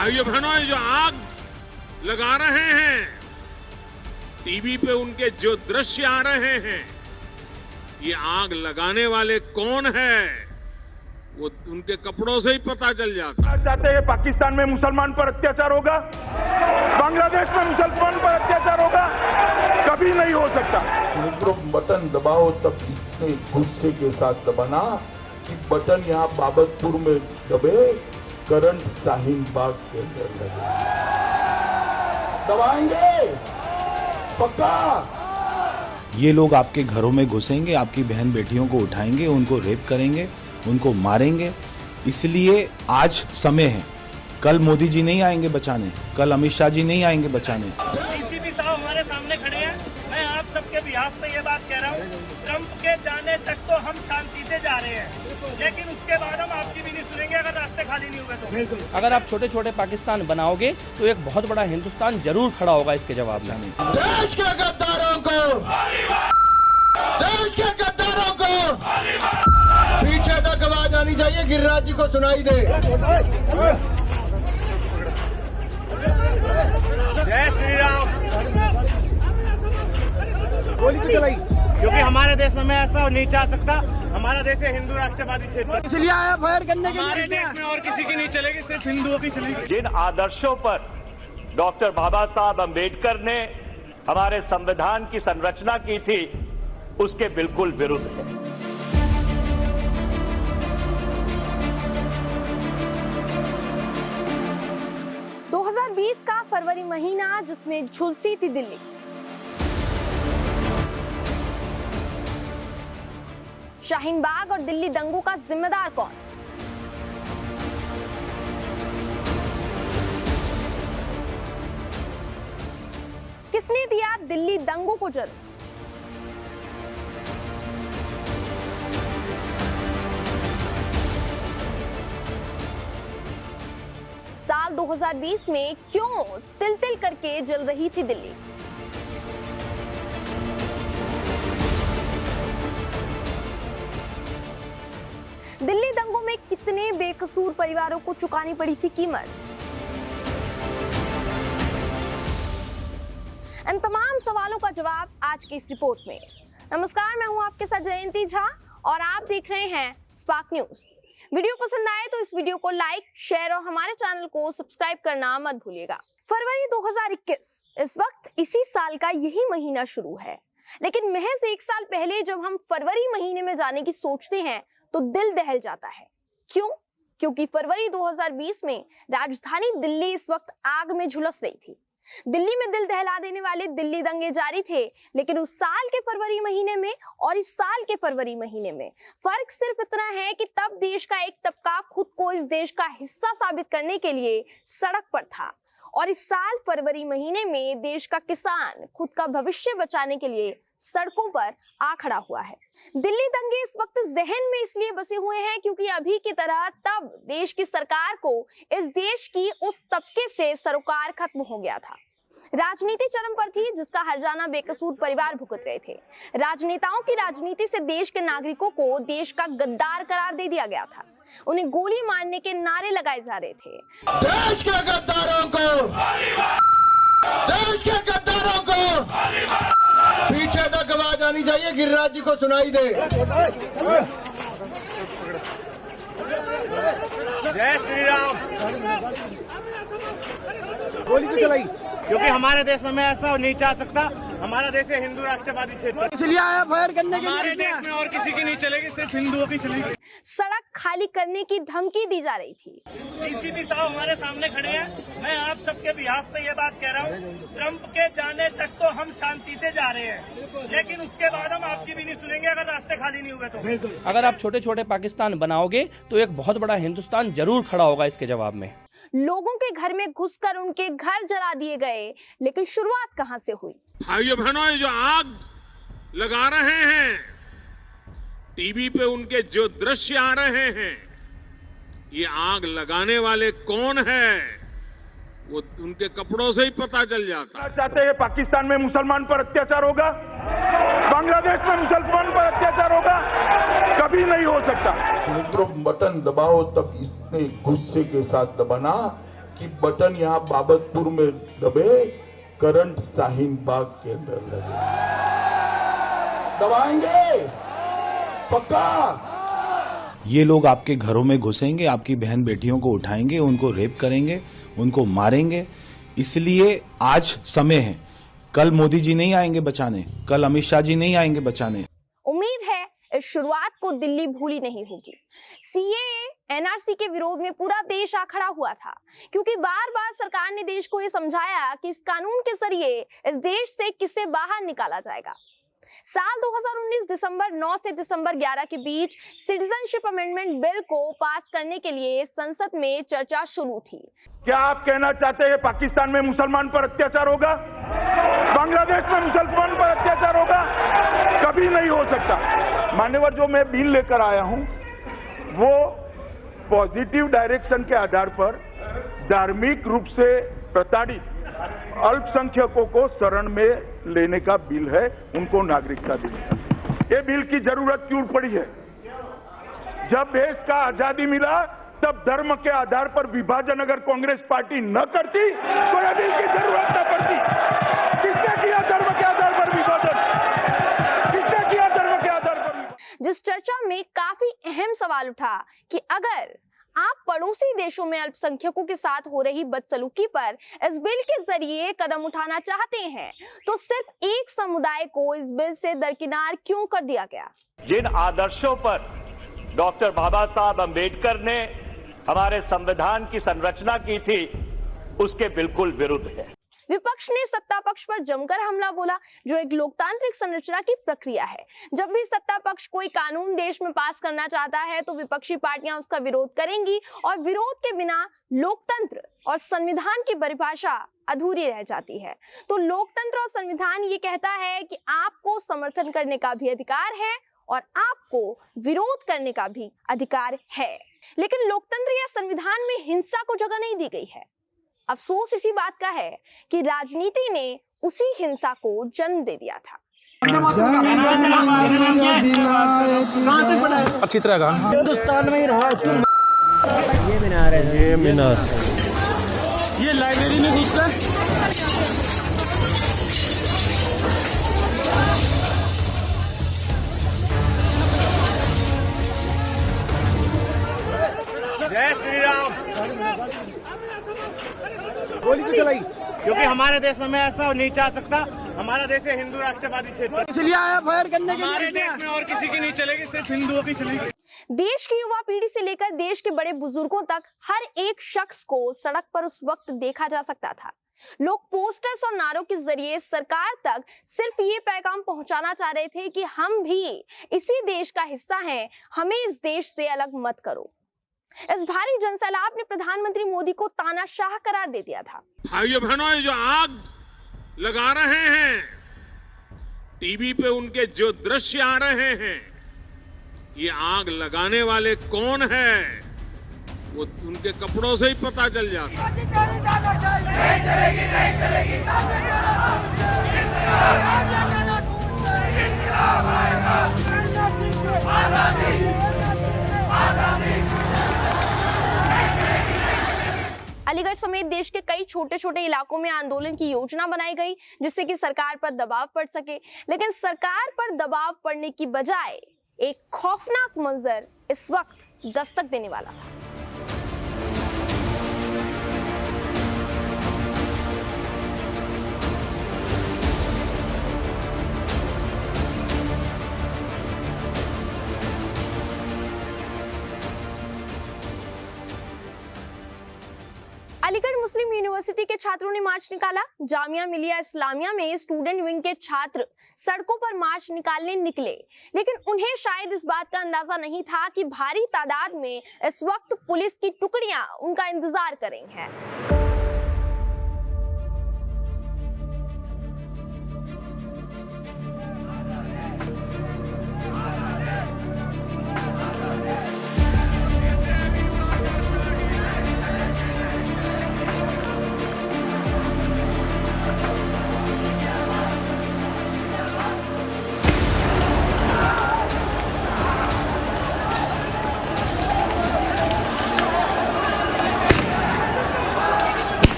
भाइयों बहनों, ये जो आग लगा रहे हैं, टीवी पे उनके जो दृश्य आ रहे हैं, ये आग लगाने वाले कौन है वो उनके कपड़ों से ही पता चल जाता है। चाहते हैं पाकिस्तान में मुसलमान पर अत्याचार होगा, बांग्लादेश में मुसलमान पर अत्याचार होगा, कभी नहीं हो सकता। मित्रों, बटन दबाओ तब इतने गुस्से के साथ दबाना कि बटन यहाँ बाबतपुर में दबे, करंट शाहीन बाग के अंदर लगे। दबाएंगे पक्का। ये लोग आपके घरों में घुसेंगे, आपकी बहन बेटियों को उठाएंगे, उनको रेप करेंगे, उनको मारेंगे। इसलिए आज समय है। कल मोदी जी नहीं आएंगे बचाने, कल अमित शाह जी नहीं आएंगे बचाने। डीजीपी साहब हमारे सामने खड़े हैं। मैं आप सबके बिहाफ पे ये बात कह रहा हूँ, ट्रंप के जाने तक तो हम शांति से जा रहे हैं, लेकिन उसके बाद हम आपकी भी नहीं सुनेंगे अगर रास्ते खाली नहीं हुए तो। अगर आप छोटे छोटे पाकिस्तान बनाओगे तो एक बहुत बड़ा हिंदुस्तान जरूर खड़ा होगा इसके जवाब में। देश के गद्दारों को, देश के गद्दारों को पीछे तक आवाज आनी चाहिए, गिरिराज जी को सुनाई दे। जय श्री राम। गोली क्यों चलाई? क्योंकि हमारे देश में ऐसा नहीं चाह सकता। हमारा देश है हिंदू राष्ट्रवादी क्षेत्र, इसलिए आया फायर करने के लिए। हमारे देश में और किसी की नहीं चलेगी, सिर्फ हिंदुओं की चलेगी। जिन आदर्शों पर डॉक्टर बाबा साहब अम्बेडकर ने हमारे संविधान की संरचना की थी, उसके बिल्कुल विरुद्ध है। 2020 का फरवरी महीना, जिसमें झुलसी थी दिल्ली। शाहीन बाग और दिल्ली दंगों का जिम्मेदार कौन? किसने दिया दिल्ली दंगों को जन्म? साल 2020 में क्यों तिल तिल करके जल रही थी दिल्ली? दिल्ली दंगों में कितने बेकसूर परिवारों को चुकानी पड़ी थी कीमत? इन तमाम सवालों का जवाब आज की इस रिपोर्ट में। नमस्कार, मैं हूं आपके साथ जयंती झा और आप देख रहे हैं स्पार्क न्यूज। वीडियो पसंद आए तो इस वीडियो को लाइक, शेयर और हमारे चैनल को सब्सक्राइब करना मत भूलिएगा। फरवरी 2021, इस वक्त इसी साल का यही महीना शुरू है, लेकिन महज एक साल पहले जब हम फरवरी महीने में जाने की सोचते हैं तो दिल दहल जाता है। क्यों? क्योंकि फरवरी 2020 में राजधानी दिल्ली इस वक्त आग में झुलस रही थी। दिल्ली में दिल दहला देने वाले दिल्ली दंगे जारी थे, लेकिन उस साल के फरवरी महीने में और इस साल के फरवरी महीने में फर्क सिर्फ इतना है कि तब देश का एक तबका खुद को इस देश का हिस्सा साबित करने के लिए सड़क पर था, और इस साल फरवरी महीने में देश का किसान खुद का भविष्य बचाने के लिए सड़कों पर आ खड़ा हुआ है। दिल्ली दंगे इस वक्त जहन में इसलिए बसे हुए हैं क्योंकि अभी की तरह तब देश की सरकार को इस देश की उस तबके से सरोकार खत्म हो गया था। राजनीति चरम पर थी, जिसका हर्जाना बेकसूर परिवार भुगत रहे थे। राजनेताओं की राजनीति से देश के नागरिकों को देश का गद्दार करार दे दिया गया था। उन्हें गोली मारने के नारे लगाए जा रहे थे। देश के गद्दारों को, देश के गद्दारों को पीछे तक आवाज आनी चाहिए, गिरिराज जी को सुनाई दे। जय श्री राम। गोली क्यों चलाई? क्योंकि हमारे देश में ऐसा नहीं चाह सकता। हमारा देश है हिंदू राष्ट्रवादी क्षेत्र, इसलिए आया फायर करने के लिए। हमारे देश में और किसी की नहीं चलेगी, सिर्फ हिंदुओं की चलेगी। सड़क खाली करने की धमकी दी जा रही थी। डीजीपी साहब हमारे सामने खड़े हैं। मैं आप सबके बिहाफ पे ये बात कह रहा हूँ, ट्रंप के जाने तक तो हम शांति से जा रहे हैं, लेकिन उसके बाद हम आपकी भी नहीं सुनेंगे अगर रास्ते खाली नहीं हुए तो। अगर आप छोटे छोटे पाकिस्तान बनाओगे तो एक बहुत बड़ा हिंदुस्तान जरूर खड़ा होगा इसके जवाब में। लोगों के घर में घुसकर उनके घर जला दिए गए, लेकिन शुरुआत कहां से हुई? भाइयों बहनों, ये जो आग लगा रहे हैं, टीवी पे उनके जो दृश्य आ रहे हैं, ये आग लगाने वाले कौन है वो उनके कपड़ों से ही पता चल जाता है। चाहते हैं पाकिस्तान में मुसलमान पर अत्याचार होगा, बांग्लादेश में मुसलमान पर अत्याचार होगा, कभी नहीं हो सकता। मित्रों, बटन दबाओ तब इतने गुस्से के साथ दबाना कि बटन यहाँ बाबतपुर में दबे, करंट शाहीन बाग के अंदर लगे। दबाएंगे पक्का। ये लोग आपके घरों में घुसेंगे, आपकी बहन बेटियों को उठाएंगे, उनको रेप करेंगे, उनको मारेंगे। इसलिए आज समय है। कल मोदी जी नहीं आएंगे बचाने, कल अमित शाह जी नहीं आएंगे बचाने। उम्मीद है इस शुरुआत को दिल्ली भूली नहीं होगी। सीएए एनआरसी के विरोध में पूरा देश आ खड़ा हुआ था, क्योंकि बार बार सरकार ने देश को ये समझाया कि इस कानून के जरिए इस देश से किसे बाहर निकाला जाएगा। साल 2019 दिसंबर 9 से दिसंबर 11 के बीच सिटीजनशिप अमेंडमेंट बिल को पास करने के लिए संसद में चर्चा शुरू थी। क्या आप कहना चाहते हैं पाकिस्तान में मुसलमान पर अत्याचार होगा, बांग्लादेश में मुसलमान पर अत्याचार होगा? कभी नहीं हो सकता। मान्यवर, जो मैं बिल लेकर आया हूं वो पॉजिटिव डायरेक्शन के आधार पर धार्मिक रूप से प्रताड़ित अल्पसंख्यकों को शरण में लेने का बिल है, उनको नागरिकता देने का। ये बिल की जरूरत क्यों पड़ी है? जब देश का आजादी मिला तब धर्म के आधार पर विभाजन अगर कांग्रेस पार्टी न करती तो ये बिल की जरूरत न पड़ती। किसने किया धर्म के आधार पर विभाजन? किसने किया धर्म के आधार पर? जिस चर्चा में काफी अहम सवाल उठा कि अगर आप पड़ोसी देशों में अल्पसंख्यकों के साथ हो रही बदसलूकी पर इस बिल के जरिए कदम उठाना चाहते हैं, तो सिर्फ एक समुदाय को इस बिल से दरकिनार क्यों कर दिया गया? जिन आदर्शों पर डॉक्टर बाबा साहब अंबेडकर ने हमारे संविधान की संरचना की थी, उसके बिल्कुल विरुद्ध है। विपक्ष ने सत्ता पक्ष पर जमकर हमला बोला, जो एक लोकतांत्रिक संरचना की प्रक्रिया है। जब भी सत्ता पक्ष कोई कानून देश में पास करना चाहता है तो विपक्षी पार्टियां उसका विरोध करेंगी, और विरोध के बिना लोकतंत्र और संविधान की परिभाषा अधूरी रह जाती है। तो लोकतंत्र और संविधान ये कहता है कि आपको समर्थन करने का भी अधिकार है और आपको विरोध करने का भी अधिकार है, लेकिन लोकतंत्र या संविधान में हिंसा को जगह नहीं दी गई है। अफसोस इसी बात का है कि राजनीति ने उसी हिंसा को जन्म दे दिया था। अच्छी तरह का हिंदुस्तान में ही रहा तुम। ये मीनार है, ये मीनार, ये लाइब्रेरी में घुसकर जय श्री राम। गोली क्यों चलाई? क्योंकि हमारे देश में ऐसा नहीं चाह सकता। हमारा देश है हिंदू राष्ट्रवादी क्षेत्र, इसलिए आया फायर करने के लिए। हमारे देश में और किसी की नहीं चलेगी, सिर्फ हिंदुओं की चलेगी। देश की युवा पीढ़ी से लेकर देश के बड़े बुजुर्गों तक हर एक शख्स को सड़क पर उस वक्त देखा जा सकता था। लोग पोस्टर्स और नारों के जरिए सरकार तक सिर्फ ये पैगाम पहुंचाना चाह रहे थे कि हम भी इसी देश का हिस्सा हैं, हमें इस देश से अलग मत करो। इस भारी जनसैलाब ने प्रधानमंत्री मोदी को तानाशाह करार दे दिया था। भाइयों बहनों, ये जो आग लगा रहे हैं, टीवी पे उनके जो दृश्य आ रहे हैं, ये आग लगाने वाले कौन हैं, वो उनके कपड़ों से ही पता चल जाता है। नहीं चलेगी, नहीं चलेगी। अलीगढ़ समेत देश के कई छोटे छोटे इलाकों में आंदोलन की योजना बनाई गई, जिससे कि सरकार पर दबाव पड़ सके, लेकिन सरकार पर दबाव पड़ने की बजाय एक खौफनाक मंजर इस वक्त दस्तक देने वाला था। अलीगढ़ मुस्लिम यूनिवर्सिटी के छात्रों ने मार्च निकाला। जामिया मिलिया इस्लामिया में स्टूडेंट विंग के छात्र सड़कों पर मार्च निकालने निकले, लेकिन उन्हें शायद इस बात का अंदाजा नहीं था कि भारी तादाद में इस वक्त पुलिस की टुकड़ियां उनका इंतजार कर रही हैं।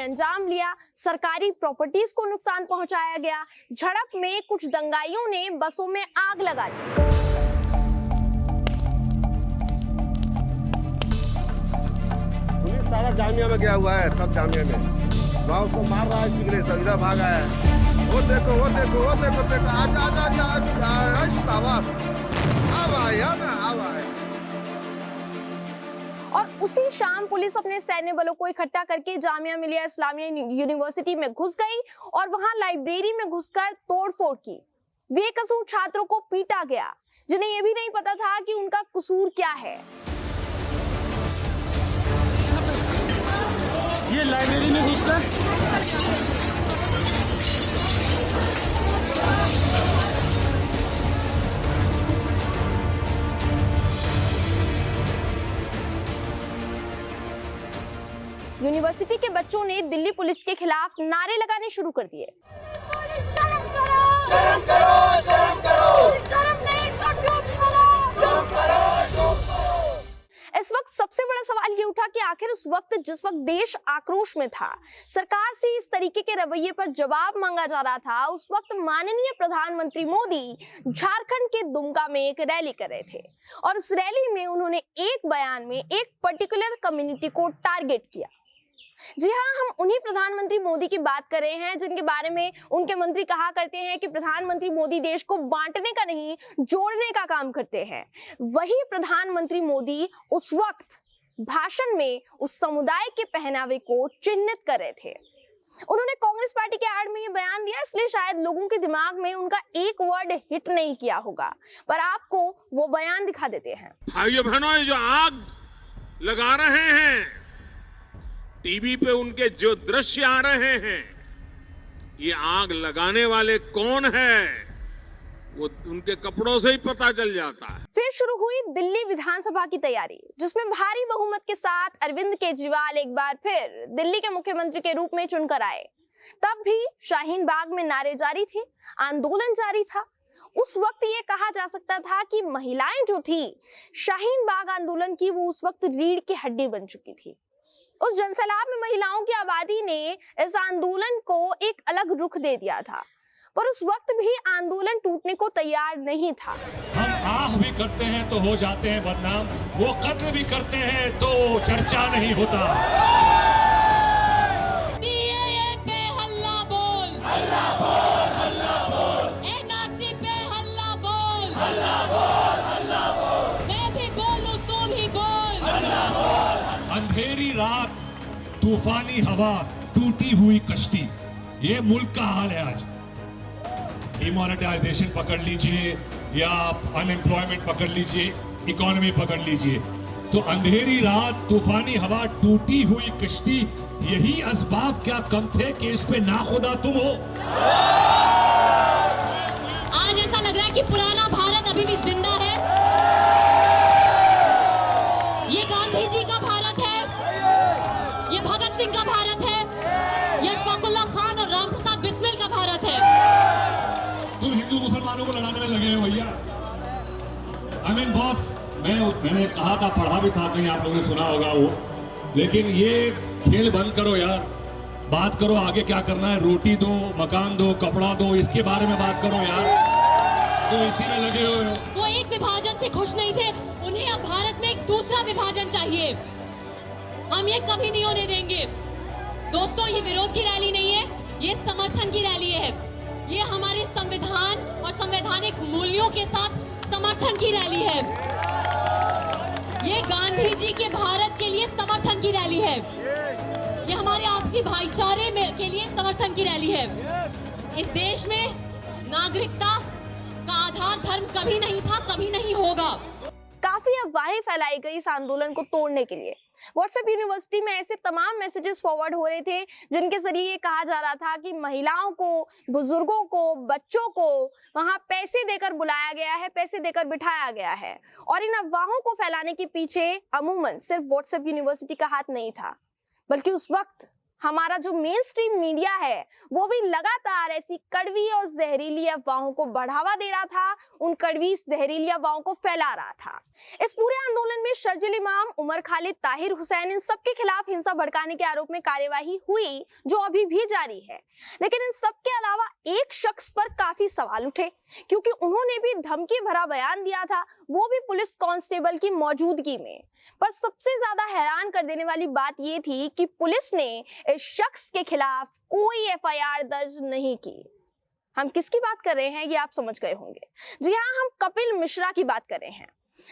अंजाम लिया, सरकारी प्रॉपर्टीज को नुकसान पहुंचाया गया। झड़प में कुछ दंगाइयों ने बसों में आग लगा दी। पुलिस सारा जामिया में गया हुआ है, सब जामिया में वहाँ उसको मार रहा है, सिगरेट सविरा भागा है। वो देखो बेटा, आजा शाबाश, अब आया ना, अब आया। और उसी शाम पुलिस अपने सैन्य बलों को इकट्ठा करके जामिया मिलिया इस्लामिया यूनिवर्सिटी में घुस गई और वहां लाइब्रेरी में घुसकर तोड़फोड़ की। बेकसूर छात्रों को पीटा गया, जिन्हें यह भी नहीं पता था कि उनका कसूर क्या है। ये लाइब्रेरी में घुसकर यूनिवर्सिटी के बच्चों ने दिल्ली पुलिस के खिलाफ नारे लगाने शुरू कर दिए। शर्म करो, शर्म करो, शर्म नहीं तो डूब मरो, शर्म करो। इस वक्त सबसे बड़ा सवाल ये उठा कि आखिर उस वक्त जिस वक्त देश आक्रोश में था, सरकार से इस तरीके के रवैये पर जवाब मांगा जा रहा था, उस वक्त माननीय प्रधानमंत्री मोदी झारखंड के दुमका में एक रैली कर रहे थे और उस रैली में उन्होंने एक बयान में एक पर्टिकुलर कम्युनिटी को टारगेट किया। जी हाँ, हम उन्हीं प्रधानमंत्री मोदी की बात कर रहे हैं जिनके बारे में उनके मंत्री कहा करते हैं कि प्रधानमंत्री मोदी देश को बांटने का नहीं, जोड़ने का काम करते हैं। वही प्रधानमंत्री मोदी उस वक्त भाषण में उस समुदाय के पहनावे को चिन्हित कर रहे थे। उन्होंने कांग्रेस पार्टी के आड़ में ये बयान दिया, इसलिए शायद लोगों के दिमाग में उनका एक वर्ड हिट नहीं किया होगा, पर आपको वो बयान दिखा देते हैं। भाइयों बहनों, ये जो आग लगा रहे हैं, टीवी पे उनके जो दृश्य आ रहे हैं, ये आग लगाने वाले कौन है वो उनके कपड़ों से ही पता चल जाता है। फिर शुरू हुई दिल्ली विधानसभा की तैयारी, जिसमें भारी बहुमत के साथ अरविंद केजरीवाल एक बार फिर दिल्ली के मुख्यमंत्री के रूप में चुनकर आए। तब भी शाहीन बाग में नारे जारी थे, आंदोलन जारी था। उस वक्त ये कहा जा सकता था कि महिलाएं जो थी शाहीन बाग आंदोलन की, वो उस वक्त रीढ़ की हड्डी बन चुकी थी। उस जनसैलाब में महिलाओं की आबादी ने इस आंदोलन को एक अलग रुख दे दिया था, पर उस वक्त भी आंदोलन टूटने को तैयार नहीं था। हम आह भी करते हैं तो हो जाते हैं बदनाम, वो कत्ल भी करते हैं तो चर्चा नहीं होता। पे हल्ला बोल, हल्ला बोल, हल्ला बोल। एनआरसी पे हल्ला बोल, हल्ला बोल, हल्ला बोल। मैं भी बोलूं तू भी बोल, हल्ला बोल। अंधेरी रात, तूफानी हवा, टूटी हुई कश्ती, ये मुल्क का हाल है आज। डिमोनेटाइजेशन पकड़ लीजिए या अनएम्प्लॉयमेंट पकड़ लीजिए, इकोनॉमी पकड़ लीजिए, तो अंधेरी रात, तूफानी हवा, टूटी हुई कश्ती, यही असबाब क्या कम थे कि इस पे नाखुदा तुम हो। आज ऐसा लग रहा है कि पुराना भारत अभी भी जिंदा है। ये गांधी जी का भारत है, ये भगत सिंह का भारत है, ये अशफाकुल्लाह खान और रामप्रसाद बिस्मिल का भारत है। तुम हिंदू मुसलमानों को लड़ाने में लगे हो भैया। बॉस, मैंने कहा था, पढ़ा भी था कहीं, आप लोगों ने सुना होगा वो, लेकिन ये खेल बंद करो यार। बात करो आगे क्या करना है, रोटी दो, मकान दो, कपड़ा दो, इसके बारे में बात करो यार। तो इसी में लगे हो। वो एक विभाजन से खुश नहीं थे, उन्हें अब भारत में एक दूसरा विभाजन चाहिए। हम ये कभी नहीं होने देंगे। दोस्तों, ये विरोध की रैली नहीं है, ये समर्थन की रैली है। ये हमारे संविधान और संवैधानिक मूल्यों के साथ समर्थन की रैली है। ये गांधी जी के भारत के लिए समर्थन की रैली है। ये हमारे आपसी भाईचारे में के लिए समर्थन की रैली है। इस देश में नागरिकता का आधार धर्म कभी नहीं था, कभी नहीं होगा। काफी अफवाहें फैलाई गई इस आंदोलन को तोड़ने के लिए। व्हाट्सएप यूनिवर्सिटी में ऐसे तमाम मैसेजेस फॉरवर्ड हो रहे थे जिनके जरिए ये कहा जा रहा था कि महिलाओं को, बुजुर्गों को, बच्चों को वहां पैसे देकर बुलाया गया है, पैसे देकर बिठाया गया है। और इन अफवाहों को फैलाने के पीछे अमूमन सिर्फ व्हाट्सएप यूनिवर्सिटी का हाथ नहीं था, बल्कि उस वक्त हमारा जो मेन स्ट्रीम मीडिया है वो भी लगातार ऐसी कड़वी और जहरीली अफवाहों को बढ़ावा दे रहा था, उन कड़वी जहरीली अफवाहों को फैला रहा था। इस पूरे आंदोलन में शर्जिल इमाम, उमर खालिद, ताहिर हुसैन, इन सबके खिलाफ हिंसा भड़काने के आरोप में कार्यवाही हुई जो अभी भी जारी है। लेकिन इन सबके अलावा एक शख्स पर काफी सवाल उठे क्योंकि उन्होंने भी धमकी भरा बयान दिया था, वो भी पुलिस कांस्टेबल की मौजूदगी में। पर सबसे ज्यादा हैरान कर देने वाली बात ये थी कि पुलिस ने इस शख्स के खिलाफ कोई एफआईआर दर्ज नहीं की। हम किसकी बात कर रहे हैं ये आप समझ गए होंगे। जी हाँ, हम कपिल मिश्रा की बात कर रहे हैं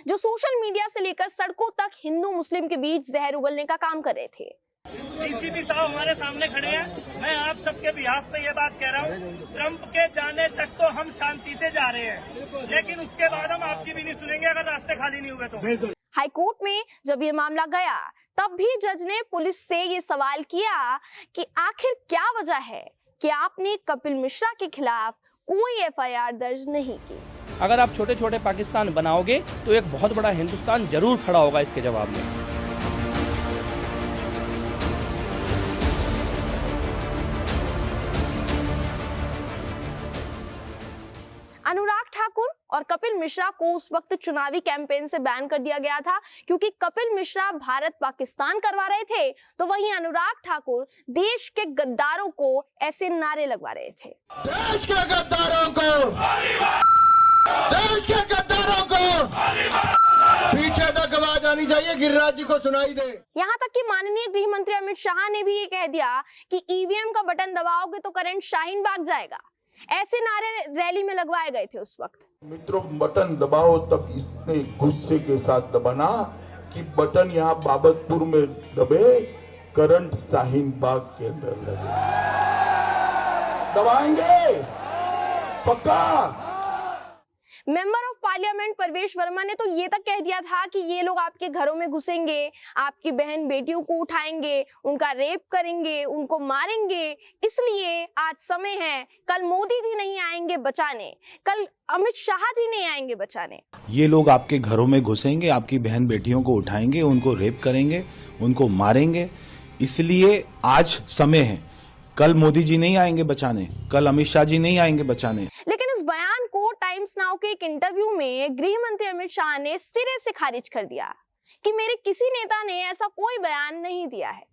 जो सोशल मीडिया से लेकर सड़कों तक हिंदू मुस्लिम के बीच जहर उगलने का काम कर रहे थे। डीसीपी साहब हमारे सामने खड़े हैं। मैं आप सबके बिहाफ पे ये बात कह रहा हूँ, ट्रंप के जाने तक तो हम शांति से जा रहे हैं, लेकिन उसके बाद हम आपकी भी नहीं सुनेंगे अगर रास्ते खाली नहीं हुए तो। हाईकोर्ट में जब ये मामला गया तब भी जज ने पुलिस से ये सवाल किया कि आखिर क्या वजह है कि आपने कपिल मिश्रा के खिलाफ कोई एफआईआर दर्ज नहीं की। अगर आप छोटे छोटे पाकिस्तान बनाओगे तो एक बहुत बड़ा हिंदुस्तान जरूर खड़ा होगा इसके जवाब में। अनुराग ठाकुर और कपिल मिश्रा को उस वक्त चुनावी कैंपेन से बैन कर दिया गया था क्योंकि कपिल मिश्रा भारत पाकिस्तान करवा रहे थे, तो वहीं अनुराग ठाकुर देश के गद्दारों को ऐसे नारे लगवा रहे थे। देश के गद्दारों को, देश के गद्दारों को पीछे तक आवाज आनी चाहिए, गिरिराज जी को सुनाई दे। यहाँ तक कि माननीय गृह मंत्री अमित शाह ने भी ये कह दिया कि ईवीएम का बटन दबाओगे तो करंट शाहीन बाग जाएगा। ऐसे नारे रैली में लगवाए गए थे उस वक्त। मित्रों, बटन दबाओ तब इतने गुस्से के साथ दबाना कि बटन यहाँ बाबतपुर में दबे, करंट शाहीन बाग के अंदर लगे। दबाएंगे पक्का। मेंबर ऑफ पार्लियामेंट परवेश वर्मा ने तो ये तक कह दिया था कि ये लोग आपके घरों में घुसेंगे, आपकी बहन बेटियों को उठाएंगे, उनका रेप करेंगे, उनको मारेंगे। इसलिए आज समय है, कल मोदी जी नहीं आएंगे बचाने, कल अमित शाह जी नहीं आएंगे बचाने। ये लोग आपके घरों में घुसेंगे, आपकी बहन बेटियों को उठाएंगे, उनको रेप करेंगे, उनको मारेंगे। इसलिए आज समय है, कल मोदी जी नहीं आएंगे बचाने, कल अमित शाह जी नहीं आएंगे बचाने। लेकिन इस बयान को टाइम्स नाउ के एक इंटरव्यू में गृह मंत्री अमित शाह ने सिरे से खारिज कर दिया कि मेरे किसी नेता ने ऐसा कोई बयान नहीं दिया है।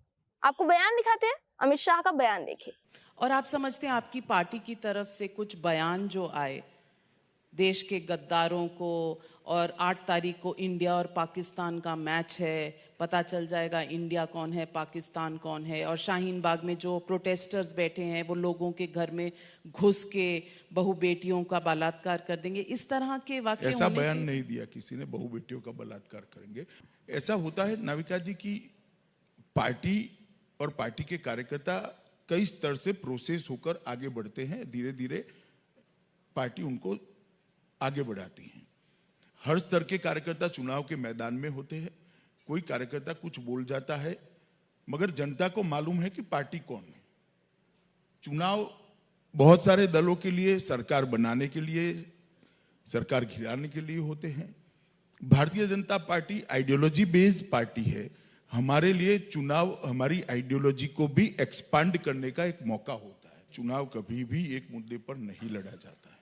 आपको बयान दिखाते हैं, अमित शाह का बयान देखिए। और आप समझते हैं आपकी पार्टी की तरफ से कुछ बयान जो आए देश के गद्दारों को, और 8 तारीख को इंडिया और पाकिस्तान का मैच है, पता चल जाएगा इंडिया कौन है पाकिस्तान कौन है, और शाहीन बाग में जो प्रोटेस्टर्स बैठे हैं वो लोगों के घर में घुस के बहू बेटियों का बलात्कार कर देंगे, इस तरह के वाक्य ऐसा बयान नहीं दिया किसी ने, बहू बेटियों का बलात्कार करेंगे। ऐसा होता है नाविका जी की पार्टी और पार्टी के कार्यकर्ता कई स्तर से प्रोसेस होकर आगे बढ़ते हैं, धीरे धीरे पार्टी उनको आगे बढ़ाती है। हर स्तर के कार्यकर्ता चुनाव के मैदान में होते हैं। कोई कार्यकर्ता कुछ बोल जाता है, मगर जनता को मालूम है कि पार्टी कौन है। चुनाव बहुत सारे दलों के लिए, सरकार बनाने के लिए, सरकार गिराने के लिए होते हैं। Bharatiya Janata party ideology based party है। हमारे लिए चुनाव हमारी आइडियोलॉजी को भी एक्सपांड करने का एक मौका होता है। चुनाव कभी भी एक मुद्दे पर नहीं लड़ा जाता है।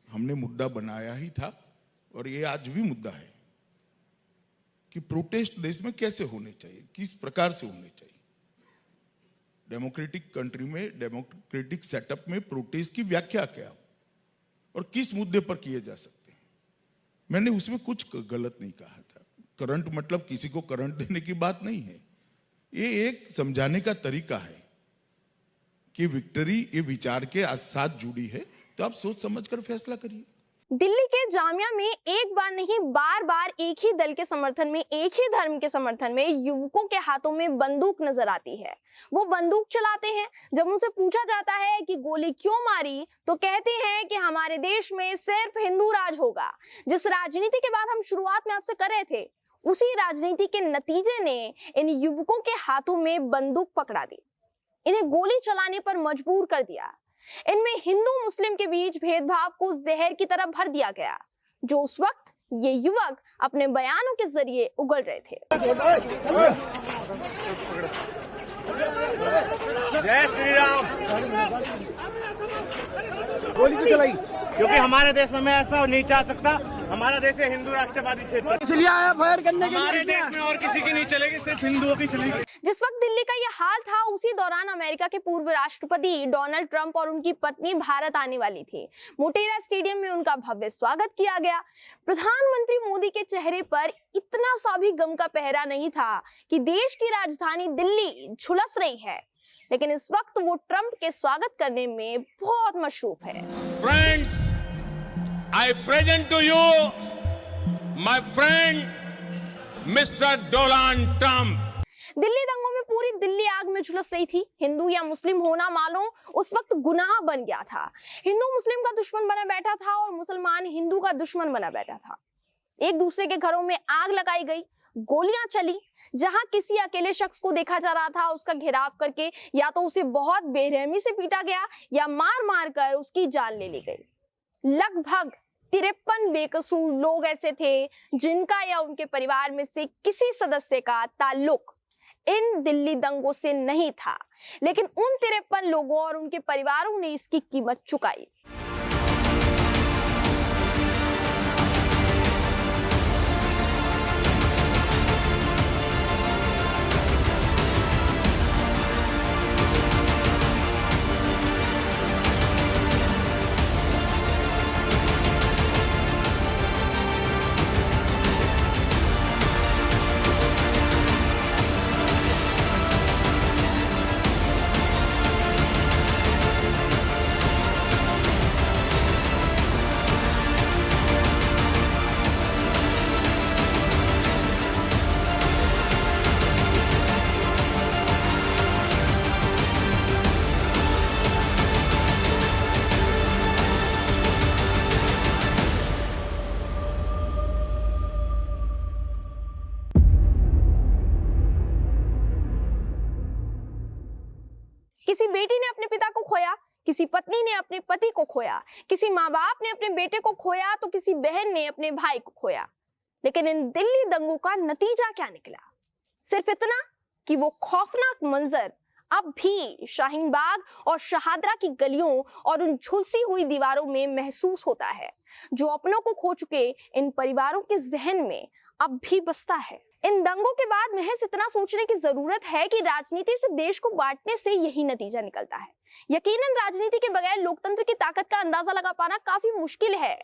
हमने मुद्दा बनाया ही था और ये आज भी मुद्दा है कि प्रोटेस्ट देश में कैसे होने चाहिए, किस प्रकार से होने चाहिए। डेमोक्रेटिक कंट्री में, डेमोक्रेटिक सेटअप में प्रोटेस्ट की व्याख्या क्या हो और किस मुद्दे पर किए जा सकते हैं। मैंने उसमें कुछ गलत नहीं कहा था। करंट मतलब किसी को करंट देने की बात नहीं है। ये एक समझाने का तरीका है कि विक्ट्री ये विचार के साथ जुड़ी है, तो आप सोच समझकर फैसला करिए। दिल्ली के जामिया में एक बार नहीं बार बार एक ही दल के समर्थन में, एक ही धर्म के समर्थन में युवकों के हाथों में बंदूक नजर आती है। वो बंदूक चलाते हैं। जब उनसे पूछा जाता है कि गोली क्यों मारी, तो कहते हैं कि हमारे देश में सिर्फ हिंदू राज होगा। जिस राजनीति के बाद हम शुरुआत में आपसे कर रहे थे, उसी राजनीति के नतीजे ने इन युवकों के हाथों में बंदूक पकड़ा दी, इन्हें गोली चलाने पर मजबूर कर दिया। इनमें हिंदू मुस्लिम के बीच भेदभाव को जहर की तरह भर दिया गया, जो उस वक्त ये युवक अपने बयानों के जरिए उगल रहे थे। जय श्री राम। गोली क्यों चलाई? क्योंकि हमारे देश में ऐसा नहीं चाह सकता। हमारा देश है हिंदू राष्ट्रवादी क्षेत्र, इसलिए आया फायर करने के लिए। हमारे देश में और किसी की नहीं चलेगी, सिर्फ हिंदुओं की चलेगी। जिस वक्त दिल्ली का यह हाल था, उसी दौरान अमेरिका के पूर्व राष्ट्रपति डोनाल्ड ट्रंप और उनकी पत्नी भारत आने वाली थी। मोटेरा स्टेडियम में उनका भव्य स्वागत किया गया। प्रधानमंत्री मोदी के चेहरे पर इतना सा भी गम का पहरा नहीं था कि देश की राजधानी दिल्ली झुलस रही है, लेकिन इस वक्त वो ट्रंप के स्वागत करने में बहुत मशरूफ है। Friends, I present to you my friend Mr. Donald Trump. Delhi दंगों में पूरी दिल्ली आग में झुलस रही थी। हिंदू या मुस्लिम होना मालूम उस वक्त गुनाह बन गया था। हिंदू मुस्लिम का दुश्मन बना बैठा था और मुसलमान हिंदू का दुश्मन बना बैठा था। एक दूसरे के घरों में आग लगाई गई, गोलियां चली। जहां किसी अकेले शख्स को देखा जा रहा था, उसका घेराव करके या तो उसे बहुत बेरहमी से पीटा गया या मार मार कर उसकी जान ले ली गई। लगभग 53 बेकसूर लोग ऐसे थे जिनका या उनके परिवार में से किसी सदस्य का ताल्लुक इन दिल्ली दंगों से नहीं था, लेकिन उन 53 लोगों और उनके परिवारों ने इसकी कीमत चुकाई। किसी बेटी ने अपने पिता को खोया, किसी पत्नी ने अपने पति को खोया, किसी माँ बाप ने अपने बेटे को खोया तो किसी बहन ने अपने भाई को खोया। लेकिन इन दिल्ली दंगों का नतीजा क्या निकला? सिर्फ इतना कि वो खौफनाक मंजर अब भी शाहीन बाग और शहादरा की गलियों और उन झुलसी हुई दीवारों में महसूस होता है, जो अपनों को खो चुके इन परिवारों के जहन में अब भी बसता है। इन दंगों के बाद महज इतना सोचने की जरूरत है कि राजनीति से देश को बांटने से यही नतीजा निकलता है। यकीनन राजनीति के बगैर लोकतंत्र की ताकत का अंदाजा लगा पाना काफी मुश्किल है,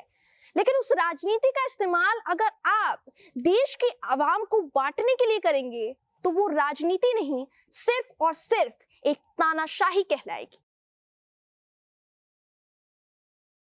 लेकिन उस राजनीति का इस्तेमाल अगर आप देश की आवाम को बांटने के लिए करेंगे तो वो राजनीति नहीं, सिर्फ और सिर्फ एक तानाशाही कहलाएगी।